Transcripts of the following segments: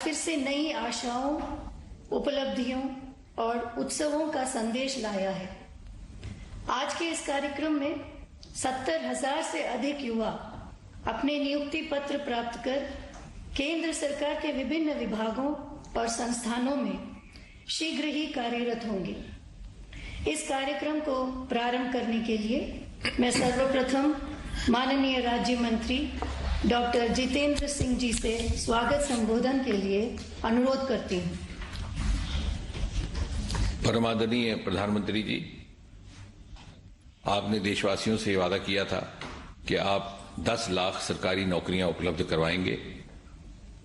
फिर से नई आशाओं, उपलब्धियों और उत्सवों का संदेश लाया है। आज के इस कार्यक्रम में 70,000 से अधिक युवा अपने नियुक्ति पत्र प्राप्त कर केंद्र सरकार के विभिन्न विभागों और संस्थानों में शीघ्र ही कार्यरत होंगे। इस कार्यक्रम को प्रारंभ करने के लिए मैं सर्वप्रथम माननीय राज्य मंत्री डॉक्टर जितेंद्र सिंह जी से स्वागत संबोधन के लिए अनुरोध करती हूं। परमादरणीय प्रधानमंत्री जी, आपने देशवासियों से वादा किया था कि आप 10 लाख सरकारी नौकरियां उपलब्ध करवाएंगे।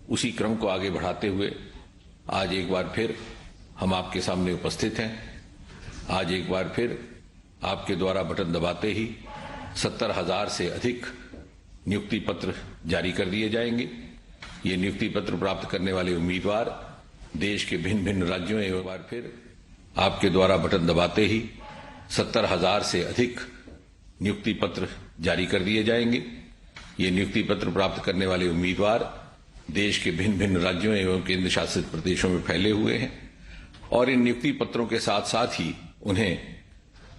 उसी क्रम को आगे बढ़ाते हुए आज एक बार फिर हम आपके सामने उपस्थित हैं। आज एक बार फिर आपके द्वारा बटन दबाते ही 70,000 से अधिक नियुक्ति पत्र जारी कर दिए जाएंगे। ये नियुक्ति पत्र प्राप्त करने वाले उम्मीदवार देश के भिन्न भिन्न राज्यों में एक बार फिर आपके द्वारा बटन दबाते ही 70,000 से अधिक नियुक्ति पत्र जारी कर दिए जाएंगे। ये नियुक्ति पत्र प्राप्त करने वाले उम्मीदवार देश के भिन्न भिन्न राज्यों एवं केंद्र शासित प्रदेशों में फैले हुए हैं और इन नियुक्ति पत्रों के साथ साथ ही उन्हें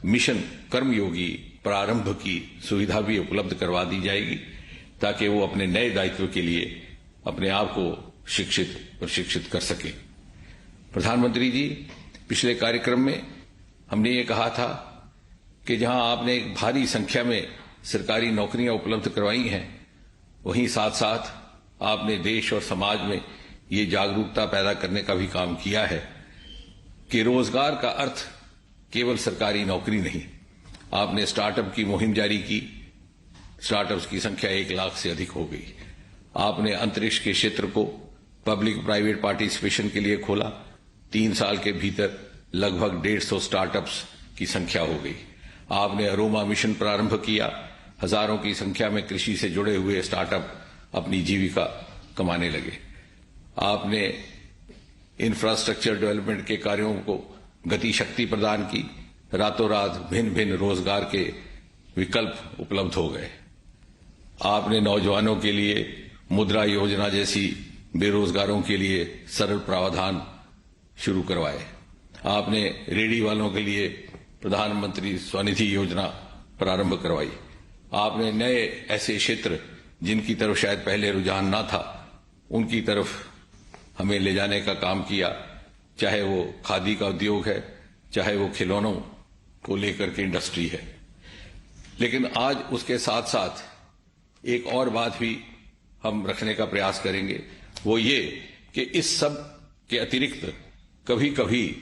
मिशन कर्मयोगी प्रारंभ की सुविधा भी उपलब्ध करवा दी जाएगी ताकि वो अपने नए दायित्व के लिए अपने आप को शिक्षित प्रशिक्षित कर सके। प्रधानमंत्री जी, पिछले कार्यक्रम में हमने ये कहा था कि जहां आपने एक भारी संख्या में सरकारी नौकरियां उपलब्ध करवाई हैं, वहीं साथ साथ आपने देश और समाज में ये जागरूकता पैदा करने का भी काम किया है कि रोजगार का अर्थ केवल सरकारी नौकरी नहीं। आपने स्टार्टअप की मुहिम जारी की। स्टार्टअप्स की संख्या 1 लाख से अधिक हो गई। आपने अंतरिक्ष के क्षेत्र को पब्लिक प्राइवेट पार्टिसिपेशन के लिए खोला। 3 साल के भीतर लगभग 150 स्टार्टअप्स की संख्या हो गई। आपने अरोमा मिशन प्रारंभ किया। हजारों की संख्या में कृषि से जुड़े हुए स्टार्टअप अपनी जीविका कमाने लगे। आपने इंफ्रास्ट्रक्चर डेवलपमेंट के कार्यों को गति शक्ति प्रदान की। रातों रात भिन्न भिन्न रोजगार के विकल्प उपलब्ध हो गए। आपने नौजवानों के लिए मुद्रा योजना जैसी बेरोजगारों के लिए सरल प्रावधान शुरू करवाए। आपने रेहड़ी वालों के लिए प्रधानमंत्री स्वनिधि योजना प्रारंभ करवाई। आपने नए ऐसे क्षेत्र जिनकी तरफ शायद पहले रुझान ना था, उनकी तरफ हमें ले जाने का काम किया, चाहे वो खादी का उद्योग है, चाहे वो खिलौनों को लेकर के इंडस्ट्री है। लेकिन आज उसके साथ साथ एक और बात भी हम रखने का प्रयास करेंगे, वो ये कि इस सब के अतिरिक्त कभी कभी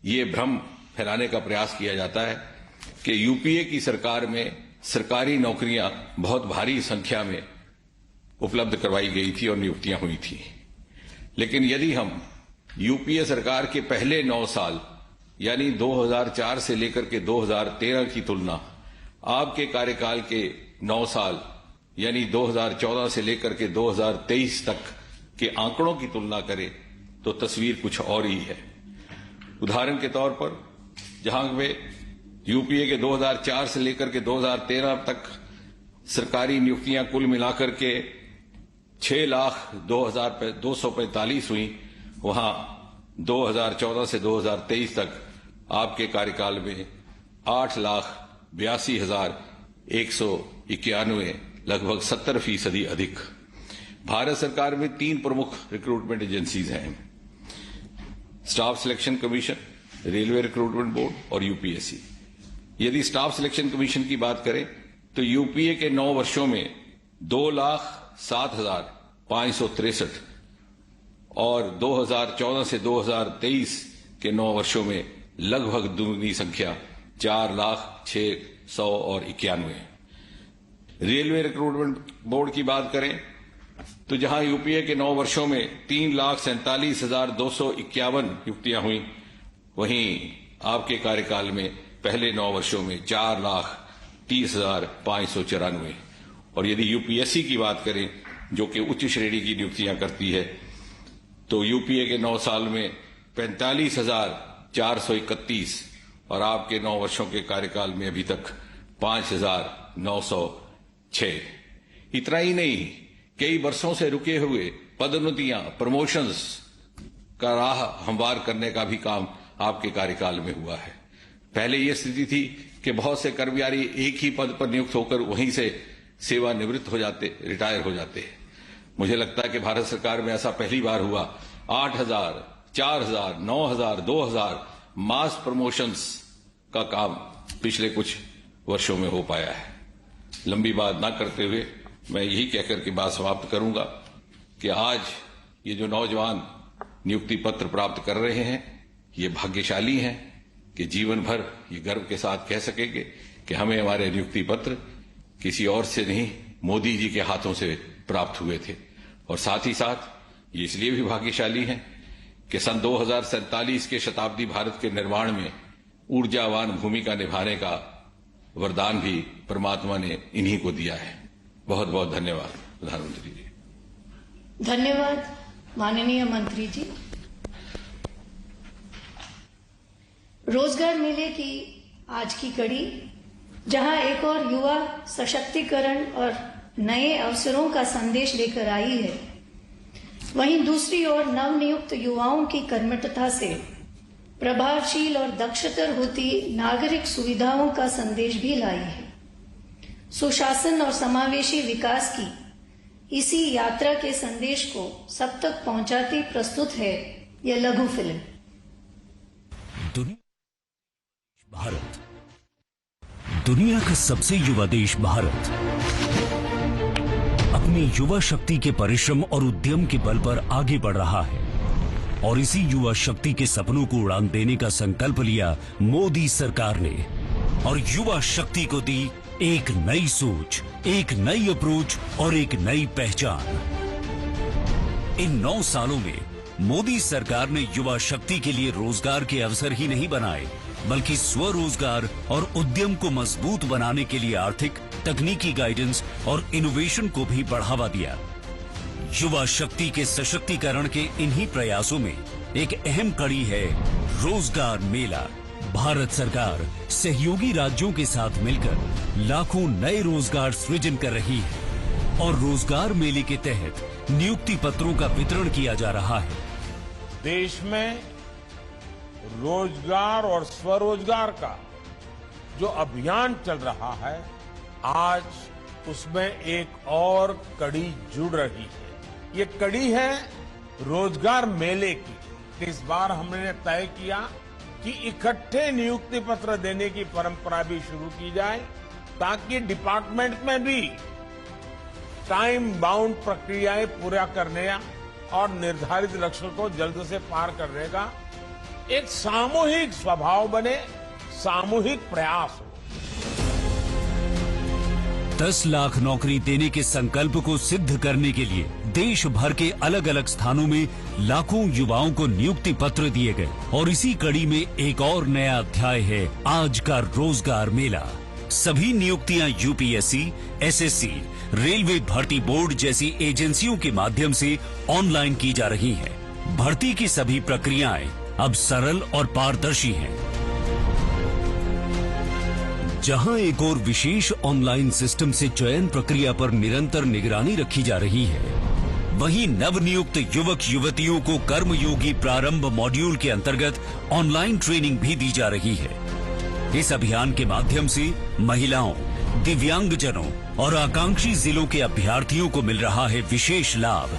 ये भ्रम फैलाने का प्रयास किया जाता है कि यूपीए की सरकार में सरकारी नौकरियां बहुत भारी संख्या में उपलब्ध करवाई गई थी और नियुक्तियां हुई थी। लेकिन यदि हम यूपीए सरकार के पहले 9 साल यानी 2004 से लेकर के 2013 की तुलना आपके कार्यकाल के 9 साल यानी 2014 से लेकर के 2023 तक के आंकड़ों की तुलना करें तो तस्वीर कुछ और ही है। उदाहरण के तौर पर जहां वे यूपीए के 2004 से लेकर के 2013 तक सरकारी नियुक्तियां कुल मिलाकर के 6,02,245 हुई, वहां 2014 से 2023 तक आपके कार्यकाल में 8,82,191, लगभग 70% अधिक। भारत सरकार में 3 प्रमुख रिक्रूटमेंट एजेंसीज हैं: staff selection commission, railway recruitment board और यूपीएससी। यदि स्टाफ सिलेक्शन कमीशन की बात करें तो यूपीए के 9 वर्षों में 2,07,563 और 2014 से 2023 के 9 वर्षों में लगभग दुगनी संख्या 4,06,191। रेलवे रिक्रूटमेंट बोर्ड की बात करें तो जहां यूपीए के 9 वर्षों में 3,47,251 नियुक्तियां हुई, वहीं आपके कार्यकाल में पहले 9 वर्षों में 4,30,594। और यदि यूपीएससी की बात करें जो कि उच्च श्रेणी की नियुक्तियां करती है, तो यूपीए के 9 साल में 45,431 और आपके 9 वर्षों के कार्यकाल में अभी तक 5,906। इतना ही नहीं, कई वर्षों से रुके हुए पदोन्नतियां, प्रमोशंस का राह हमवार करने का भी काम आपके कार्यकाल में हुआ है। पहले यह स्थिति थी कि बहुत से कर्मचारी एक ही पद पर नियुक्त होकर वहीं से सेवानिवृत्त हो जाते, रिटायर हो जाते हैं। मुझे लगता है कि भारत सरकार में ऐसा पहली बार हुआ। 8,000, 4,000, 9,000, 2,000 मास प्रमोशंस का काम पिछले कुछ वर्षों में हो पाया है। लंबी बात ना करते हुए मैं यही कहकर के बात समाप्त करूंगा कि आज ये जो नौजवान नियुक्ति पत्र प्राप्त कर रहे हैं, ये भाग्यशाली हैं कि जीवन भर ये गर्व के साथ कह सकेंगे कि हमें हमारे नियुक्ति पत्र किसी और से नहीं, मोदी जी के हाथों से प्राप्त हुए थे। और साथ ही साथ ये इसलिए भी भाग्यशाली हैं कि सन 2047 के शताब्दी भारत के निर्माण में ऊर्जावान भूमिका निभाने का वरदान भी परमात्मा ने इन्हीं को दिया है। बहुत बहुत धन्यवाद प्रधानमंत्री जी। धन्यवाद माननीय मंत्री जी। रोजगार मेले की आज की कड़ी, जहां एक और युवा सशक्तिकरण और नए अवसरों का संदेश लेकर आई है, वहीं दूसरी ओर नवनियुक्त युवाओं की कर्मठता से प्रभावशील और दक्षतर होती नागरिक सुविधाओं का संदेश भी लाई है। सुशासन और समावेशी विकास की इसी यात्रा के संदेश को सब तक पहुंचाती प्रस्तुत है यह लघु फिल्म। भारत, दुनिया का सबसे युवा देश भारत अपनी युवा शक्ति के परिश्रम और उद्यम के बल पर आगे बढ़ रहा है और इसी युवा शक्ति के सपनों को उड़ान देने का संकल्प लिया मोदी सरकार ने और युवा शक्ति को दी एक नई सोच, एक नई अप्रोच और एक नई पहचान। इन 9 सालों में मोदी सरकार ने युवा शक्ति के लिए रोजगार के अवसर ही नहीं बनाए, बल्कि स्वरोजगार और उद्यम को मजबूत बनाने के लिए आर्थिक, तकनीकी गाइडेंस और इनोवेशन को भी बढ़ावा दिया। युवा शक्ति के सशक्तिकरण के इन्हीं प्रयासों में एक अहम कड़ी है रोजगार मेला। भारत सरकार सहयोगी राज्यों के साथ मिलकर लाखों नए रोजगार सृजन कर रही है और रोजगार मेले के तहत नियुक्ति पत्रों का वितरण किया जा रहा है। देश में रोजगार और स्वरोजगार का जो अभियान चल रहा है, आज उसमें एक और कड़ी जुड़ रही है। ये कड़ी है रोजगार मेले की। इस बार हमने तय किया कि इकट्ठे नियुक्ति पत्र देने की परंपरा भी शुरू की जाए, ताकि डिपार्टमेंट में भी टाइम बाउंड प्रक्रियाएं पूरा करने और निर्धारित लक्ष्य को जल्द से पार करने का एक सामूहिक स्वभाव बने, सामूहिक प्रयास हो। 10 लाख नौकरी देने के संकल्प को सिद्ध करने के लिए देश भर के अलग अलग स्थानों में लाखों युवाओं को नियुक्ति पत्र दिए गए और इसी कड़ी में एक और नया अध्याय है आज का रोजगार मेला। सभी नियुक्तियां यूपीएससी, एसएससी, रेलवे भर्ती बोर्ड जैसी एजेंसियों के माध्यम से ऑनलाइन की जा रही हैं। भर्ती की सभी प्रक्रियाएं अब सरल और पारदर्शी हैं। जहां एक और विशेष ऑनलाइन सिस्टम से चयन प्रक्रिया पर निरंतर निगरानी रखी जा रही है, वहीं नवनियुक्त युवक युवतियों को कर्मयोगी प्रारंभ मॉड्यूल के अंतर्गत ऑनलाइन ट्रेनिंग भी दी जा रही है। इस अभियान के माध्यम से महिलाओं, दिव्यांगजनों और आकांक्षी जिलों के अभ्यर्थियों को मिल रहा है विशेष लाभ।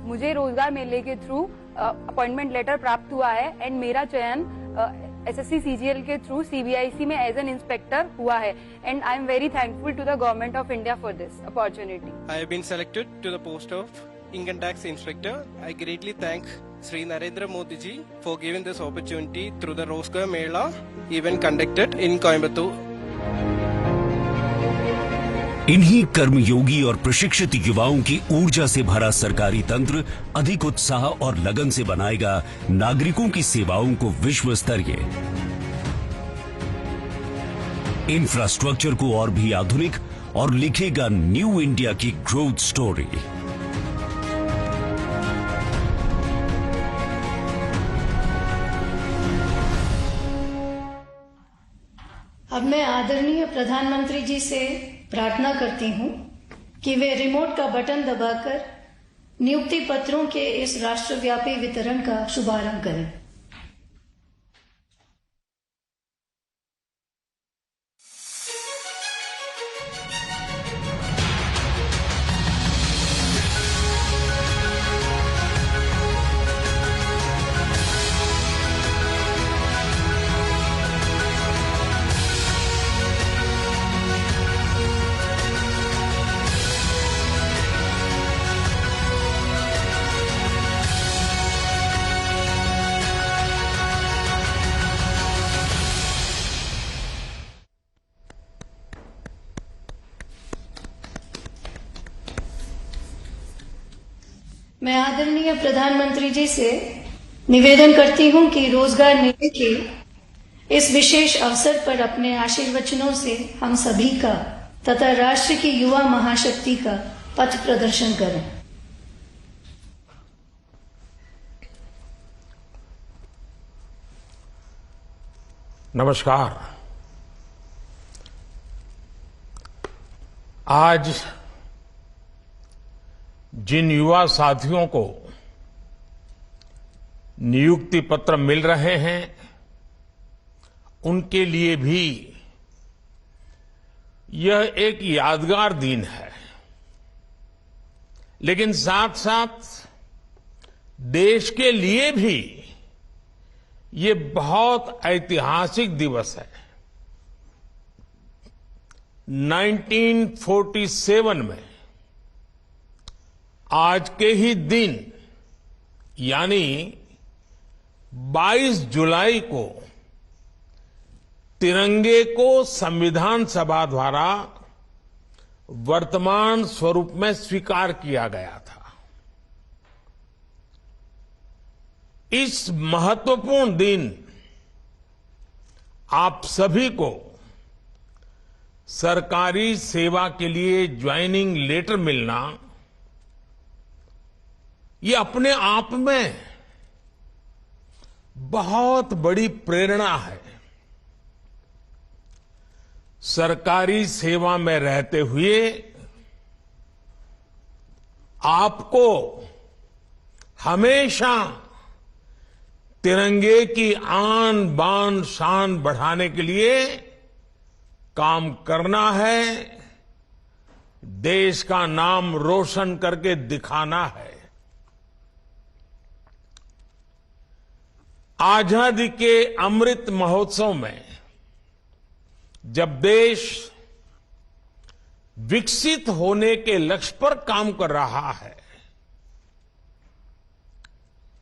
मुझे रोजगार मेले के थ्रू अपॉइंटमेंट लेटर प्राप्त हुआ है एंड मेरा चयन एसएससी सीजीएल के थ्रू सीबीआईसी में एज एन इंस्पेक्टर हुआ है and I am very thankful to the government of India for this opportunity. I have been selected to the post of Income Tax Inspector. I greatly thank Sri Narendra Modi ji for giving this opportunity through the Rozgar Mela event conducted in Coimbatore. इन्हीं कर्मयोगी और प्रशिक्षित युवाओं की ऊर्जा से भरा सरकारी तंत्र अधिक उत्साह और लगन से बनाएगा नागरिकों की सेवाओं को विश्व स्तरीय। इंफ्रास्ट्रक्चर को और भी आधुनिक और लिखेगा न्यू इंडिया की ग्रोथ स्टोरी। अब मैं आदरणीय प्रधानमंत्री जी से प्रार्थना करती हूं कि वे रिमोट का बटन दबाकर नियुक्ति पत्रों के इस राष्ट्रव्यापी वितरण का शुभारंभ करें। मैं आदरणीय प्रधानमंत्री जी से निवेदन करती हूं कि रोजगार मेले के इस विशेष अवसर पर अपने आशीर्वचनों से हम सभी का तथा राष्ट्र की युवा महाशक्ति का पथ प्रदर्शन करें। नमस्कार। आज जिन युवा साथियों को नियुक्ति पत्र मिल रहे हैं उनके लिए भी यह एक यादगार दिन है, लेकिन साथ साथ देश के लिए भी ये बहुत ऐतिहासिक दिवस है। 1947 में आज के ही दिन यानी 22 जुलाई को तिरंगे को संविधान सभा द्वारा वर्तमान स्वरूप में स्वीकार किया गया था। इस महत्वपूर्ण दिन आप सभी को सरकारी सेवा के लिए ज्वाइनिंग लेटर मिलना ये अपने आप में बहुत बड़ी प्रेरणा है। सरकारी सेवा में रहते हुए आपको हमेशा तिरंगे की आन बान शान बढ़ाने के लिए काम करना है, देश का नाम रोशन करके दिखाना है। आजादी के अमृत महोत्सव में जब देश विकसित होने के लक्ष्य पर काम कर रहा है,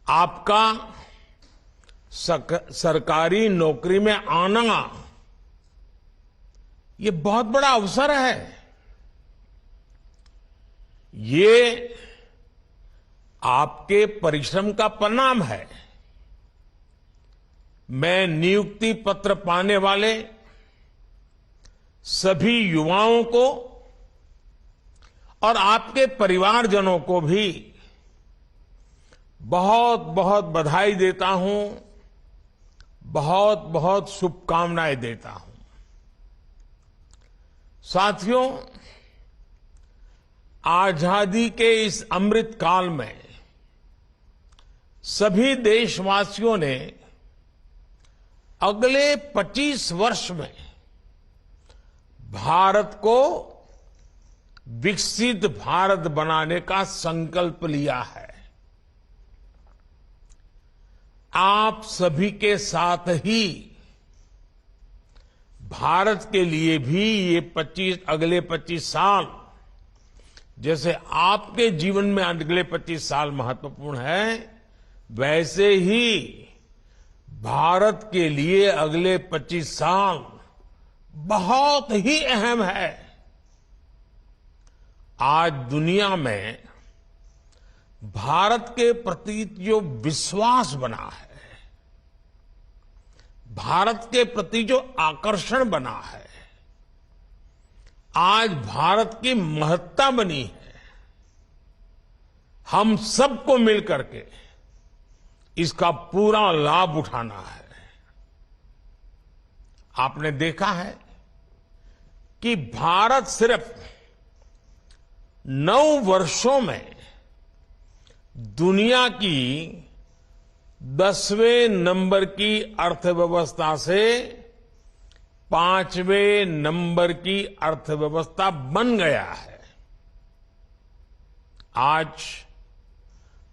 आपका सरकारी नौकरी में आना ये बहुत बड़ा अवसर है। ये आपके परिश्रम का परिणाम है। मैं नियुक्ति पत्र पाने वाले सभी युवाओं को और आपके परिवारजनों को भी बहुत बहुत बधाई देता हूं, बहुत बहुत शुभकामनाएं देता हूं। साथियों, आजादी के इस अमृत काल में सभी देशवासियों ने अगले 25 वर्ष में भारत को विकसित भारत बनाने का संकल्प लिया है। आप सभी के साथ ही भारत के लिए भी ये अगले 25 साल, जैसे आपके जीवन में अगले 25 साल महत्वपूर्ण है, वैसे ही भारत के लिए अगले 25 साल बहुत ही अहम है। आज दुनिया में भारत के प्रति जो विश्वास बना है, भारत के प्रति जो आकर्षण बना है, आज भारत की महत्ता बनी है, हम सबको मिलकर के इसका पूरा लाभ उठाना है। आपने देखा है कि भारत सिर्फ 9 वर्षों में दुनिया की 10वें नंबर की अर्थव्यवस्था से 5वें नंबर की अर्थव्यवस्था बन गया है। आज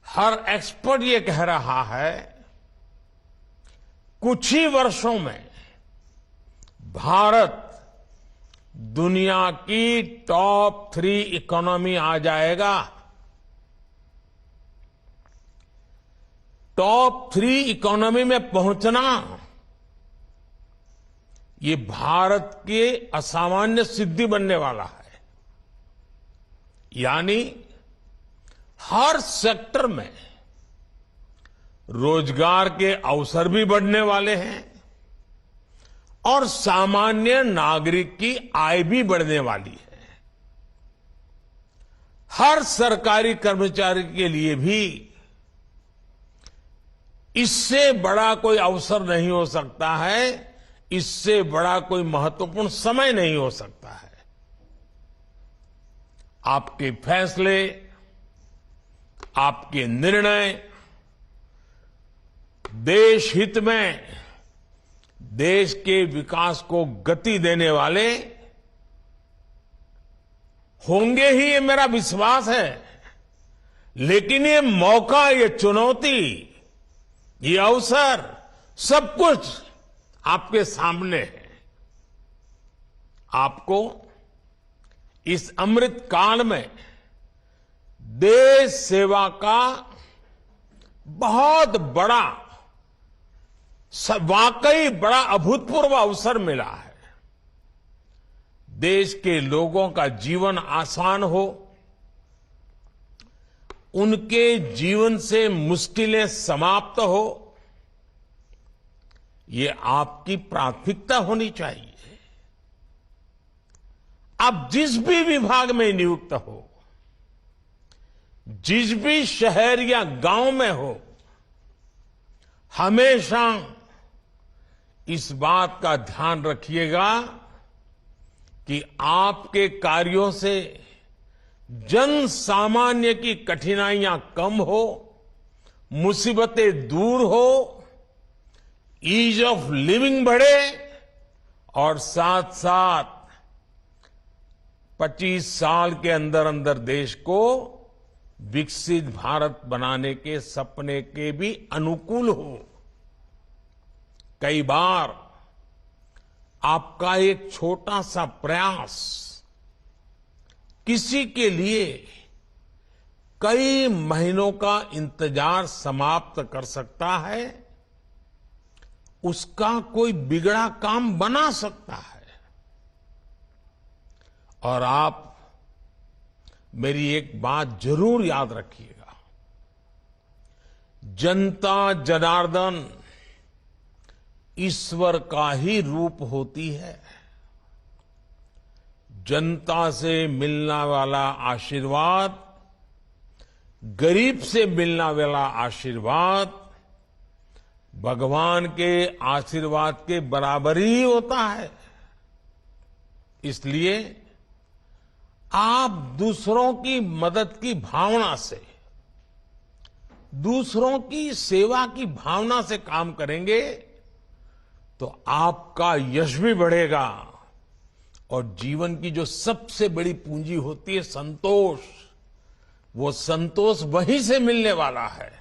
हर एक्सपर्ट ये कह रहा है, कुछ ही वर्षों में भारत दुनिया की टॉप 3 इकोनॉमी आ जाएगा। टॉप 3 इकोनॉमी में पहुंचना ये भारत के असामान्य सिद्धि बनने वाला है। यानी हर सेक्टर में रोजगार के अवसर भी बढ़ने वाले हैं और सामान्य नागरिक की आय भी बढ़ने वाली है। हर सरकारी कर्मचारी के लिए भी इससे बड़ा कोई अवसर नहीं हो सकता है, इससे बड़ा कोई महत्वपूर्ण समय नहीं हो सकता है। आपके फैसले, आपके निर्णय देश हित में, देश के विकास को गति देने वाले होंगे ही, ये मेरा विश्वास है। लेकिन ये मौका, ये चुनौती, ये अवसर, सब कुछ आपके सामने है। आपको इस अमृत काल में देश सेवा का बहुत बड़ा, वाकई बड़ा अभूतपूर्व अवसर मिला है। देश के लोगों का जीवन आसान हो, उनके जीवन से मुश्किलें समाप्त हो, ये आपकी प्राथमिकता होनी चाहिए। आप जिस भी विभाग में नियुक्त हो, जिस भी शहर या गांव में हो, हमेशा इस बात का ध्यान रखिएगा कि आपके कार्यों से जन सामान्य की कठिनाइयां कम हो, मुसीबतें दूर हो, ईज ऑफ लिविंग बढ़े और साथ साथ 25 साल के अंदर अंदर देश को विकसित भारत बनाने के सपने के भी अनुकूल हो। कई बार आपका एक छोटा सा प्रयास किसी के लिए कई महीनों का इंतजार समाप्त कर सकता है, उसका कोई बिगड़ा काम बना सकता है। और आप मेरी एक बात जरूर याद रखिएगा, जनता जनार्दन ईश्वर का ही रूप होती है। जनता से मिलने वाला आशीर्वाद, गरीब से मिलने वाला आशीर्वाद भगवान के आशीर्वाद के बराबर ही होता है। इसलिए आप दूसरों की मदद की भावना से, दूसरों की सेवा की भावना से काम करेंगे तो आपका यश भी बढ़ेगा और जीवन की जो सबसे बड़ी पूंजी होती है संतोष, वो संतोष वहीं से मिलने वाला है।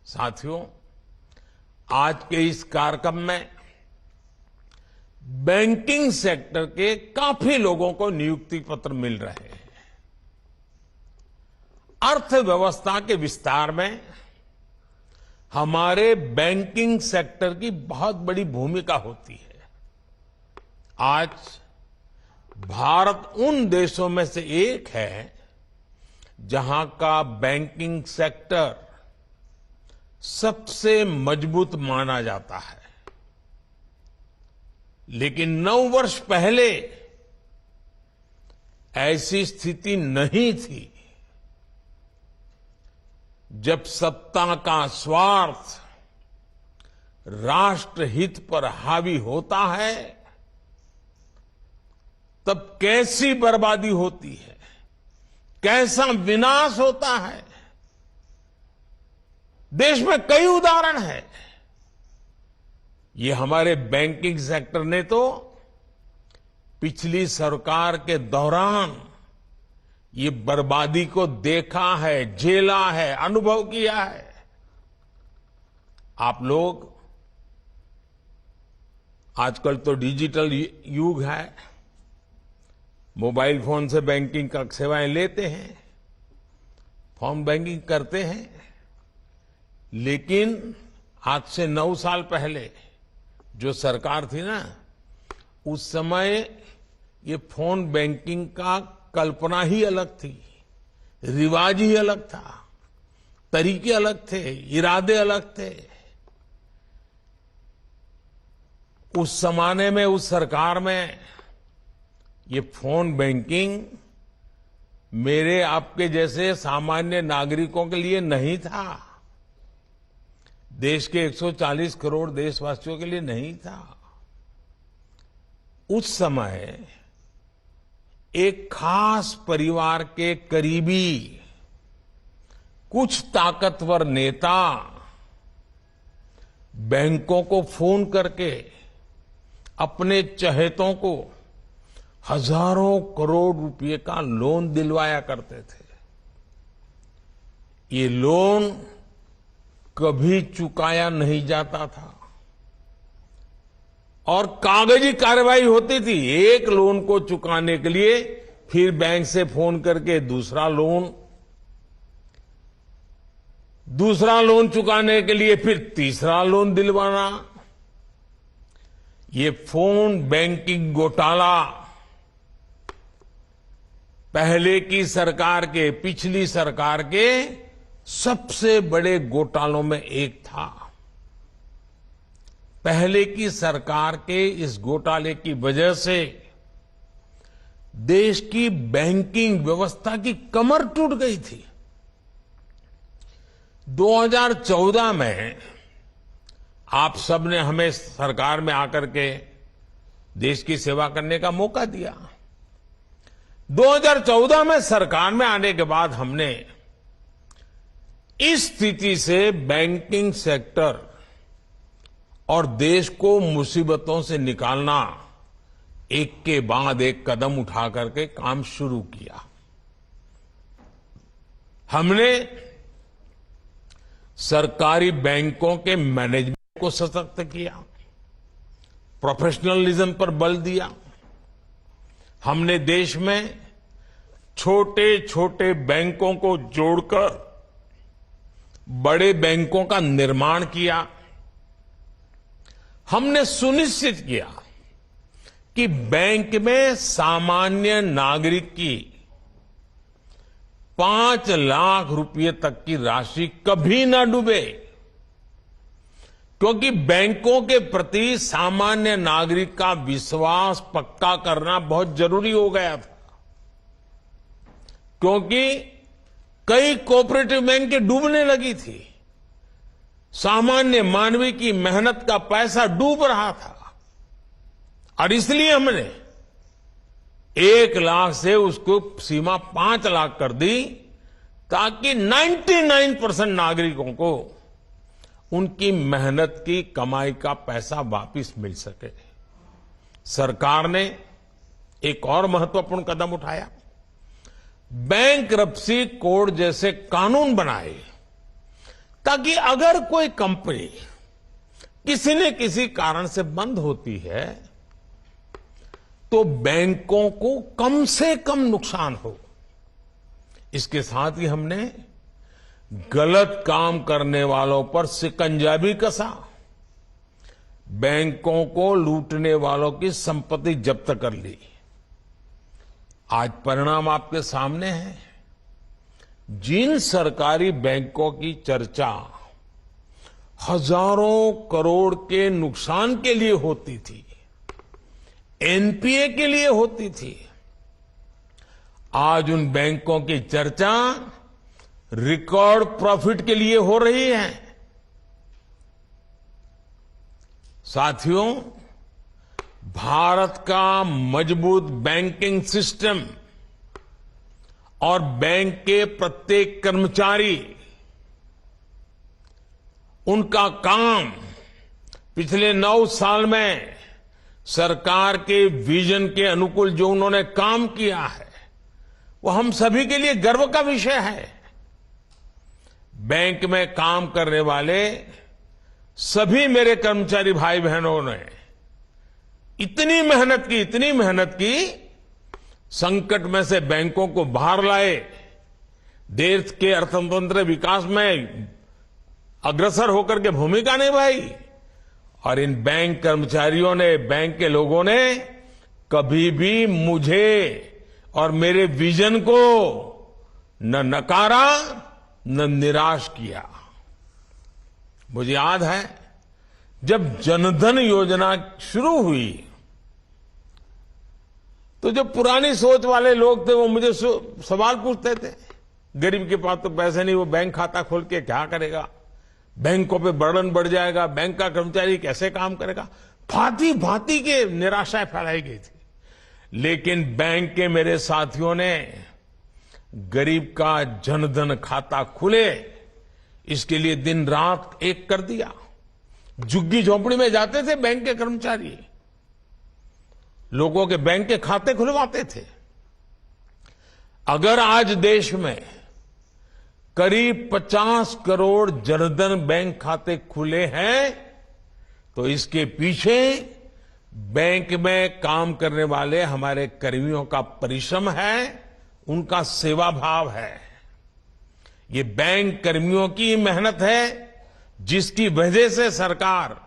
साथियों, आज के इस कार्यक्रम में बैंकिंग सेक्टर के काफी लोगों को नियुक्ति पत्र मिल रहे हैं। अर्थव्यवस्था के विस्तार में हमारे बैंकिंग सेक्टर की बहुत बड़ी भूमिका होती है। आज भारत उन देशों में से एक है जहां का बैंकिंग सेक्टर सबसे मजबूत माना जाता है। लेकिन 9 वर्ष पहले ऐसी स्थिति नहीं थी। जब सत्ता का स्वार्थ राष्ट्रहित पर हावी होता है, तब कैसी बर्बादी होती है, कैसा विनाश होता है, देश में कई उदाहरण हैं। ये हमारे बैंकिंग सेक्टर ने तो पिछली सरकार के दौरान ये बर्बादी को देखा है, झेला है, अनुभव किया है। आप लोग आजकल तो डिजिटल युग है, मोबाइल फोन से बैंकिंग का सेवाएं लेते हैं, फोन बैंकिंग करते हैं। लेकिन आज से 9 साल पहले जो सरकार थी ना, उस समय ये फोन बैंकिंग का कल्पना ही अलग थी, रिवाज ही अलग था, तरीके अलग थे, इरादे अलग थे। उस जमाने में, उस सरकार में ये फोन बैंकिंग मेरे आपके जैसे सामान्य नागरिकों के लिए नहीं था, देश के 140 करोड़ देशवासियों के लिए नहीं था। उस समय एक खास परिवार के करीबी कुछ ताकतवर नेता बैंकों को फोन करके अपने चहेतों को हजारों करोड़ रुपए का लोन दिलवाया करते थे। ये लोन कभी चुकाया नहीं जाता था और कागजी कार्रवाई होती थी। एक लोन को चुकाने के लिए फिर बैंक से फोन करके दूसरा लोन चुकाने के लिए फिर तीसरा लोन दिलवाना। ये फोन बैंकिंग घोटाला पहले की सरकार के, पिछली सरकार के सबसे बड़े घोटालों में एक था। पहले की सरकार के इस घोटाले की वजह से देश की बैंकिंग व्यवस्था की कमर टूट गई थी। 2014 में आप सबने हमें सरकार में आकर के देश की सेवा करने का मौका दिया। 2014 में सरकार में आने के बाद हमने इस स्थिति से बैंकिंग सेक्टर और देश को मुसीबतों से निकालना एक के बाद एक कदम उठा करके काम शुरू किया। हमने सरकारी बैंकों के मैनेजमेंट को सशक्त किया, प्रोफेशनलिज्म पर बल दिया। हमने देश में छोटे छोटे बैंकों को जोड़कर बड़े बैंकों का निर्माण किया। हमने सुनिश्चित किया कि बैंक में सामान्य नागरिक की 5 लाख रुपए तक की राशि कभी ना डूबे, क्योंकि बैंकों के प्रति सामान्य नागरिक का विश्वास पक्का करना बहुत जरूरी हो गया था। क्योंकि कई कोऑपरेटिव बैंक डूबने लगी थी, सामान्य मानवी की मेहनत का पैसा डूब रहा था और इसलिए हमने 1 लाख से उसको सीमा 5 लाख कर दी, ताकि 99% नागरिकों को उनकी मेहनत की कमाई का पैसा वापस मिल सके। सरकार ने एक और महत्वपूर्ण कदम उठाया, बैंक्रप्सी कोड जैसे कानून बनाए, ताकि अगर कोई कंपनी किसी न किसी कारण से बंद होती है तो बैंकों को कम से कम नुकसान हो। इसके साथ ही हमने गलत काम करने वालों पर शिकंजा भी कसा, बैंकों को लूटने वालों की संपत्ति जब्त कर ली। आज परिणाम आपके सामने है। जिन सरकारी बैंकों की चर्चा हजारों करोड़ के नुकसान के लिए होती थी, एनपीए के लिए होती थी, आज उन बैंकों की चर्चा रिकॉर्ड प्रॉफिट के लिए हो रही है। साथियों, भारत का मजबूत बैंकिंग सिस्टम और बैंक के प्रत्येक कर्मचारी उनका काम पिछले 9 साल में सरकार के विजन के अनुकूल जो उन्होंने काम किया है वो हम सभी के लिए गर्व का विषय है। बैंक में काम करने वाले सभी मेरे कर्मचारी भाई बहनों ने इतनी मेहनत की, संकट में से बैंकों को बाहर लाए, देश के अर्थतंत्र विकास में अग्रसर होकर के भूमिका निभाई। और इन बैंक कर्मचारियों ने, बैंक के लोगों ने कभी भी मुझे और मेरे विजन को न नकारा न निराश किया। मुझे याद है जब जनधन योजना शुरू हुई तो जो पुरानी सोच वाले लोग थे वो मुझे सवाल पूछते थे, गरीब के पास तो पैसे नहीं, वो बैंक खाता खोल के क्या करेगा, बैंकों पे बर्डन बढ़ जाएगा, बैंक का कर्मचारी कैसे काम करेगा। भांति भांति के निराशाएं फैलाई गई थी। लेकिन बैंक के मेरे साथियों ने गरीब का जनधन खाता खुले, इसके लिए दिन रात एक कर दिया। झुग्गी झोपड़ी में जाते थे बैंक के कर्मचारी, लोगों के बैंक के खाते खुलवाते थे। अगर आज देश में करीब 50 करोड़ जनधन बैंक खाते खुले हैं तो इसके पीछे बैंक में काम करने वाले हमारे कर्मियों का परिश्रम है, उनका सेवा भाव है। ये बैंक कर्मियों की मेहनत है जिसकी वजह से सरकार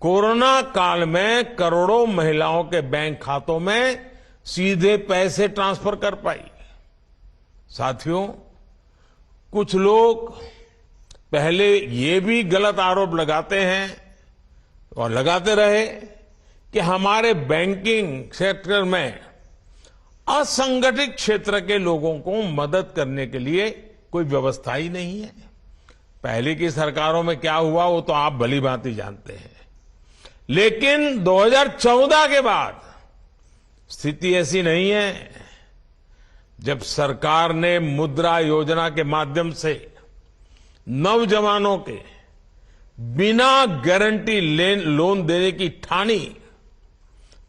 कोरोना काल में करोड़ों महिलाओं के बैंक खातों में सीधे पैसे ट्रांसफर कर पाई। साथियों, कुछ लोग पहले ये भी गलत आरोप लगाते हैं और लगाते रहे कि हमारे बैंकिंग सेक्टर में असंगठित क्षेत्र के लोगों को मदद करने के लिए कोई व्यवस्था ही नहीं है। पहले की सरकारों में क्या हुआ वो तो आप भली भांति जानते हैं। लेकिन 2014 के बाद स्थिति ऐसी नहीं है। जब सरकार ने मुद्रा योजना के माध्यम से नौजवानों के बिना गारंटी लोन देने की ठानी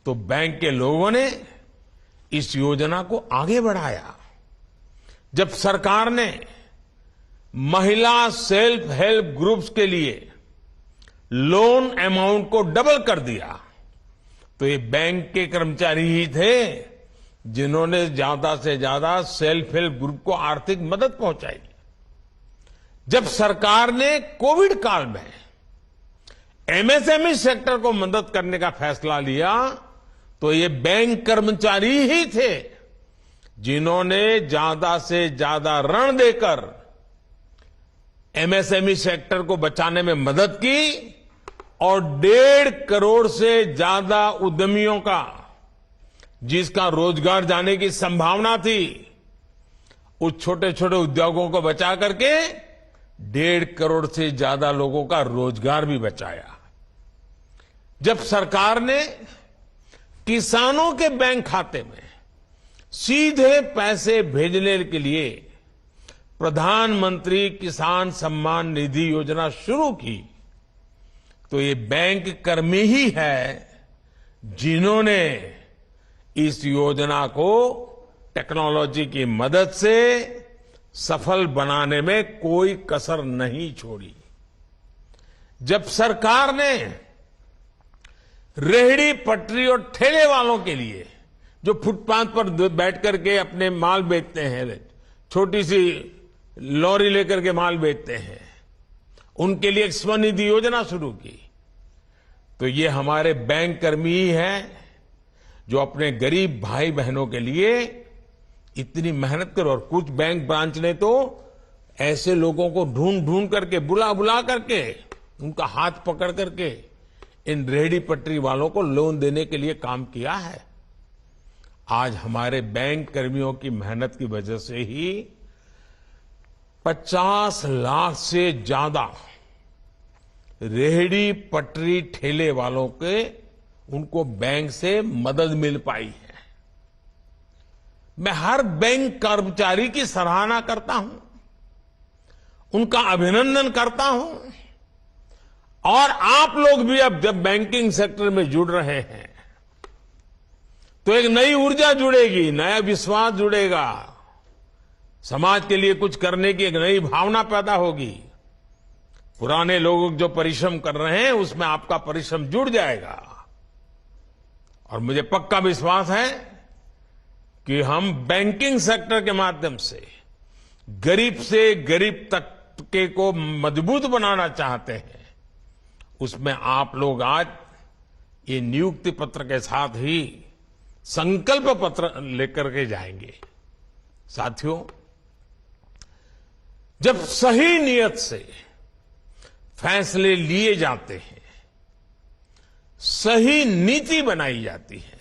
तो बैंक के लोगों ने इस योजना को आगे बढ़ाया। जब सरकार ने महिला सेल्फ हेल्प ग्रुप्स के लिए लोन अमाउंट को डबल कर दिया तो ये बैंक के कर्मचारी ही थे जिन्होंने ज्यादा से ज्यादा सेल्फ हेल्प ग्रुप को आर्थिक मदद पहुंचाई। जब सरकार ने कोविड काल में एमएसएमई सेक्टर को मदद करने का फैसला लिया तो ये बैंक कर्मचारी ही थे जिन्होंने ज्यादा से ज्यादा ऋण देकर एमएसएमई सेक्टर को बचाने में मदद की और 1.5 करोड़ से ज्यादा उद्यमियों का जिसका रोजगार जाने की संभावना थी उस छोटे छोटे उद्योगों को बचा करके 1.5 करोड़ से ज्यादा लोगों का रोजगार भी बचाया। जब सरकार ने किसानों के बैंक खाते में सीधे पैसे भेजने के लिए प्रधानमंत्री किसान सम्मान निधि योजना शुरू की तो ये बैंक कर्मी ही है जिन्होंने इस योजना को टेक्नोलॉजी की मदद से सफल बनाने में कोई कसर नहीं छोड़ी। जब सरकार ने रेहड़ी पटरी और ठेले वालों के लिए जो फुटपाथ पर बैठ करके अपने माल बेचते हैं, छोटी सी लॉरी लेकर के माल बेचते हैं, उनके लिए एक स्वनिधि योजना शुरू की तो ये हमारे बैंक कर्मी ही हैं जो अपने गरीब भाई बहनों के लिए इतनी मेहनत कर। और कुछ बैंक ब्रांच ने तो ऐसे लोगों को ढूंढ ढूंढ करके बुला करके उनका हाथ पकड़ करके इन रेहड़ी पटरी वालों को लोन देने के लिए काम किया है। आज हमारे बैंक कर्मियों की मेहनत की वजह से ही 50 लाख से ज्यादा रेहड़ी पटरी ठेले वालों के उनको बैंक से मदद मिल पाई है। मैं हर बैंक कर्मचारी की सराहना करता हूं, उनका अभिनंदन करता हूं और आप लोग भी अब जब बैंकिंग सेक्टर में जुड़ रहे हैं तो एक नई ऊर्जा जुड़ेगी, नया विश्वास जुड़ेगा, समाज के लिए कुछ करने की एक नई भावना पैदा होगी। पुराने लोग जो परिश्रम कर रहे हैं उसमें आपका परिश्रम जुड़ जाएगा और मुझे पक्का विश्वास है कि हम बैंकिंग सेक्टर के माध्यम से गरीब तबके को मजबूत बनाना चाहते हैं। उसमें आप लोग आज ये नियुक्ति पत्र के साथ ही संकल्प पत्र लेकर के जाएंगे। साथियों, जब सही नियत से फैसले लिए जाते हैं, सही नीति बनाई जाती है,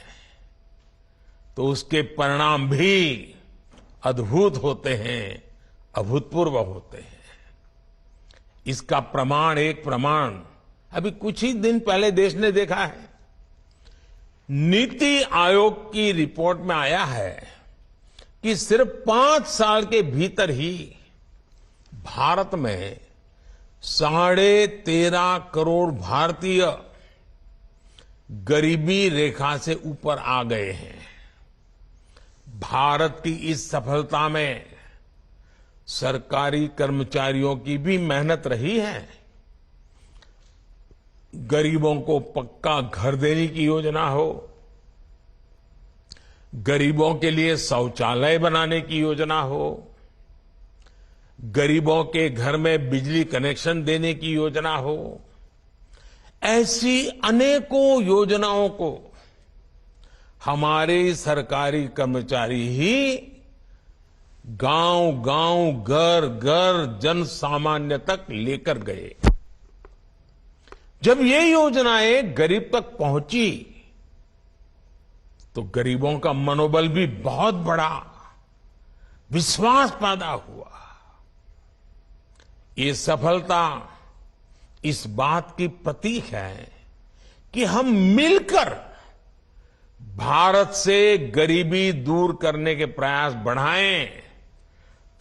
तो उसके परिणाम भी अद्भुत होते हैं, अभूतपूर्व होते हैं। इसका प्रमाण अभी कुछ ही दिन पहले देश ने देखा है। नीति आयोग की रिपोर्ट में आया है कि सिर्फ 5 साल के भीतर ही भारत में 13.5 करोड़ भारतीय गरीबी रेखा से ऊपर आ गए हैं। भारत की इस सफलता में सरकारी कर्मचारियों की भी मेहनत रही है। गरीबों को पक्का घर देने की योजना हो, गरीबों के लिए शौचालय बनाने की योजना हो, गरीबों के घर में बिजली कनेक्शन देने की योजना हो, ऐसी अनेकों योजनाओं को हमारे सरकारी कर्मचारी ही गांव-गांव, घर-घर, जन सामान्य तक लेकर गए। जब ये योजनाएं गरीब तक पहुंची तो गरीबों का मनोबल भी बहुत बढ़ा, विश्वास पैदा हुआ। ये सफलता इस बात की प्रतीक है कि हम मिलकर भारत से गरीबी दूर करने के प्रयास बढ़ाएं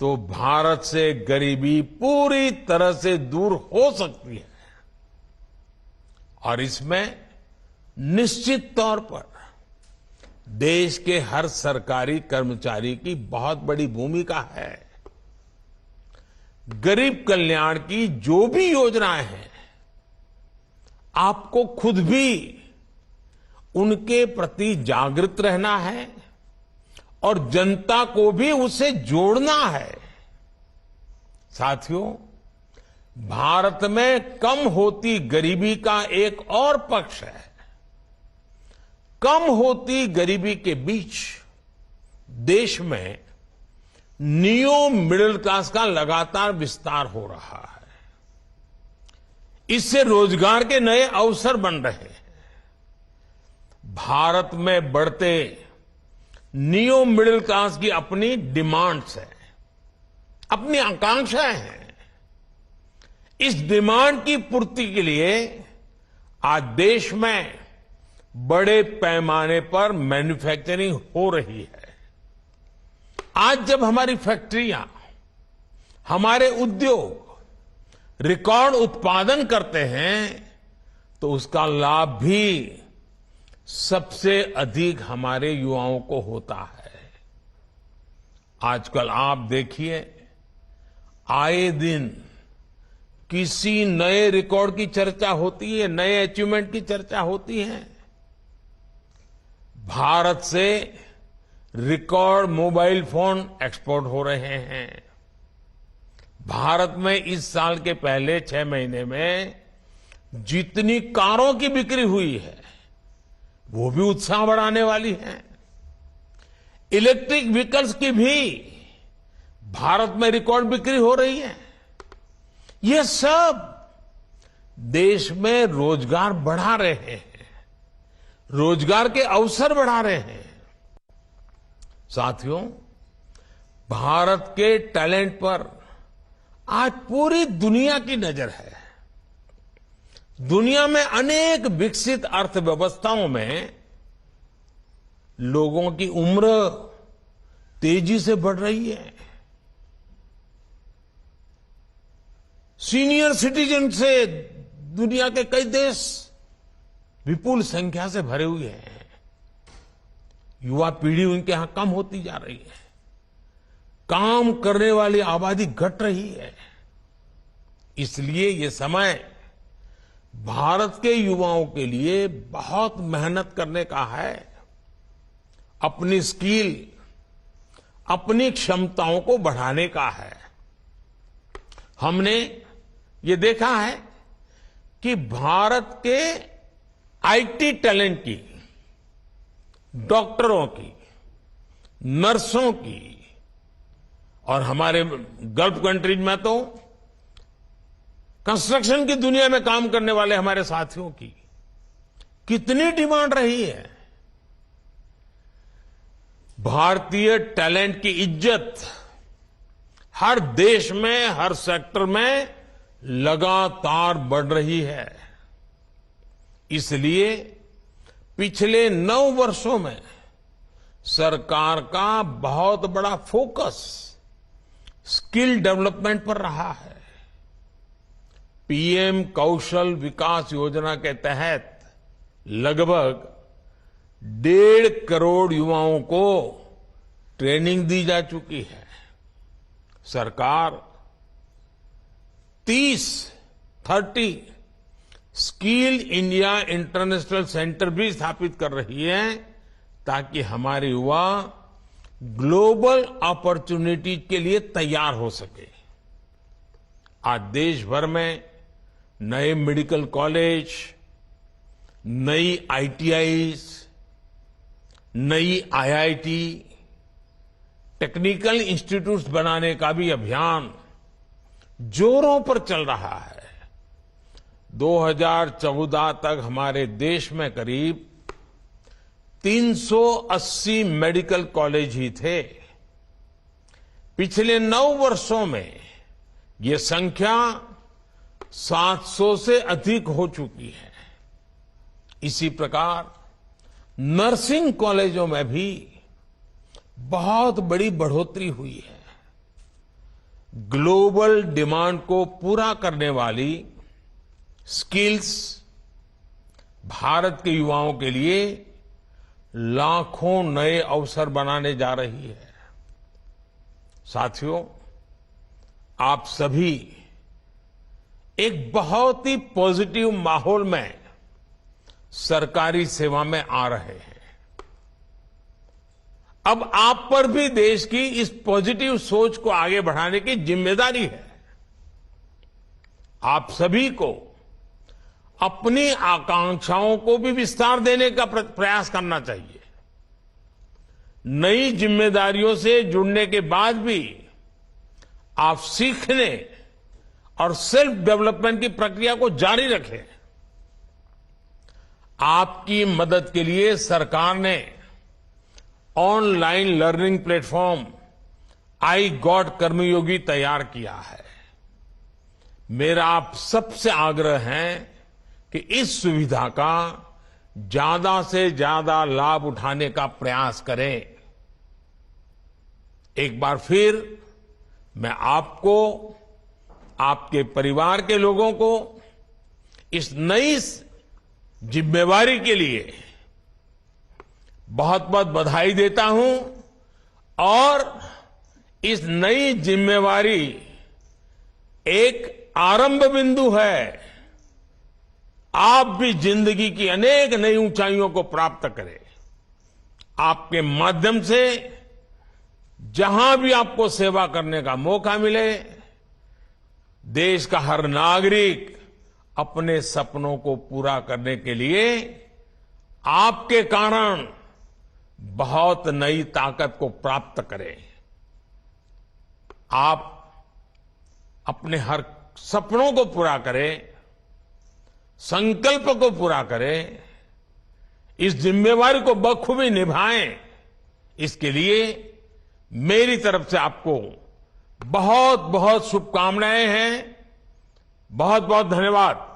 तो भारत से गरीबी पूरी तरह से दूर हो सकती है। और इसमें निश्चित तौर पर देश के हर सरकारी कर्मचारी की बहुत बड़ी भूमिका है। गरीब कल्याण की जो भी योजनाएं हैं, आपको खुद भी उनके प्रति जागृत रहना है और जनता को भी उससे जोड़ना है। साथियों, भारत में कम होती गरीबी का एक और पक्ष है। कम होती गरीबी के बीच देश में नियो मिडिल क्लास का लगातार विस्तार हो रहा है। इससे रोजगार के नए अवसर बन रहे हैं। भारत में बढ़ते नियो मिडिल क्लास की अपनी डिमांड्स है, अपनी आकांक्षाएं हैं। इस डिमांड की पूर्ति के लिए आज देश में बड़े पैमाने पर मैन्युफैक्चरिंग हो रही है। आज जब हमारी फैक्ट्रियां, हमारे उद्योग रिकॉर्ड उत्पादन करते हैं तो उसका लाभ भी सबसे अधिक हमारे युवाओं को होता है। आजकल आप देखिए, आए दिन किसी नए रिकॉर्ड की चर्चा होती है, नए अचीवमेंट की चर्चा होती है। भारत से रिकॉर्ड मोबाइल फोन एक्सपोर्ट हो रहे हैं। भारत में इस साल के पहले 6 महीने में जितनी कारों की बिक्री हुई है वो भी उत्साह बढ़ाने वाली है। इलेक्ट्रिक व्हीकल्स की भी भारत में रिकॉर्ड बिक्री हो रही है। ये सब देश में रोजगार बढ़ा रहे हैं, रोजगार के अवसर बढ़ा रहे हैं। साथियों, भारत के टैलेंट पर आज पूरी दुनिया की नजर है। दुनिया में अनेक विकसित अर्थव्यवस्थाओं में लोगों की उम्र तेजी से बढ़ रही है। सीनियर सिटीजन से दुनिया के कई देश विपुल संख्या से भरे हुए हैं। युवा पीढ़ी उनके यहां कम होती जा रही है। काम करने वाली आबादी घट रही है। इसलिए ये समय भारत के युवाओं के लिए बहुत मेहनत करने का है। अपनी स्किल, अपनी क्षमताओं को बढ़ाने का है। हमने ये देखा है कि भारत के आईटी टैलेंट की, डॉक्टरों की, नर्सों की और हमारे गल्फ कंट्रीज में तो कंस्ट्रक्शन की दुनिया में काम करने वाले हमारे साथियों की कितनी डिमांड रही है। भारतीय टैलेंट की इज्जत हर देश में, हर सेक्टर में लगातार बढ़ रही है। इसलिए पिछले 9 वर्षों में सरकार का बहुत बड़ा फोकस स्किल डेवलपमेंट पर रहा है। पीएम कौशल विकास योजना के तहत लगभग 1.5 करोड़ युवाओं को ट्रेनिंग दी जा चुकी है। सरकार 30 स्किल इंडिया इंटरनेशनल सेंटर भी स्थापित कर रही है ताकि हमारे युवा ग्लोबल अपॉर्चुनिटी के लिए तैयार हो सके। आज देश भर में नए मेडिकल कॉलेज, नई आईटीआईज, नई आईआईटी, टेक्निकल इंस्टीट्यूट्स बनाने का भी अभियान जोरों पर चल रहा है। 2014 तक हमारे देश में करीब 380 मेडिकल कॉलेज ही थे। पिछले 9 वर्षों में ये संख्या 700 से अधिक हो चुकी है। इसी प्रकार नर्सिंग कॉलेजों में भी बहुत बड़ी बढ़ोतरी हुई है। ग्लोबल डिमांड को पूरा करने वाली स्किल्स भारत के युवाओं के लिए लाखों नए अवसर बनाने जा रही है। साथियों, आप सभी एक बहुत ही पॉजिटिव माहौल में सरकारी सेवा में आ रहे हैं। अब आप पर भी देश की इस पॉजिटिव सोच को आगे बढ़ाने की जिम्मेदारी है। आप सभी को अपनी आकांक्षाओं को भी विस्तार देने का प्रयास करना चाहिए। नई जिम्मेदारियों से जुड़ने के बाद भी आप सीखने और सेल्फ डेवलपमेंट की प्रक्रिया को जारी रखें। आपकी मदद के लिए सरकार ने online learning platform iGOT Karmayogi तैयार किया है। मेरा आप सबसे आग्रह है कि इस सुविधा का ज्यादा से ज्यादा लाभ उठाने का प्रयास करें। एक बार फिर मैं आपको, आपके परिवार के लोगों को इस नई जिम्मेवारी के लिए बहुत बहुत बधाई देता हूं और इस नई जिम्मेवारी एक आरंभ बिंदु है। आप भी जिंदगी की अनेक नई ऊंचाइयों को प्राप्त करें। आपके माध्यम से जहां भी आपको सेवा करने का मौका मिले, देश का हर नागरिक अपने सपनों को पूरा करने के लिए आपके कारण बहुत नई ताकत को प्राप्त करे। आप अपने हर सपनों को पूरा करें, संकल्प को पूरा करें, इस जिम्मेवारी को बखूबी निभाएं। इसके लिए मेरी तरफ से आपको बहुत बहुत शुभकामनाएं हैं। बहुत बहुत धन्यवाद।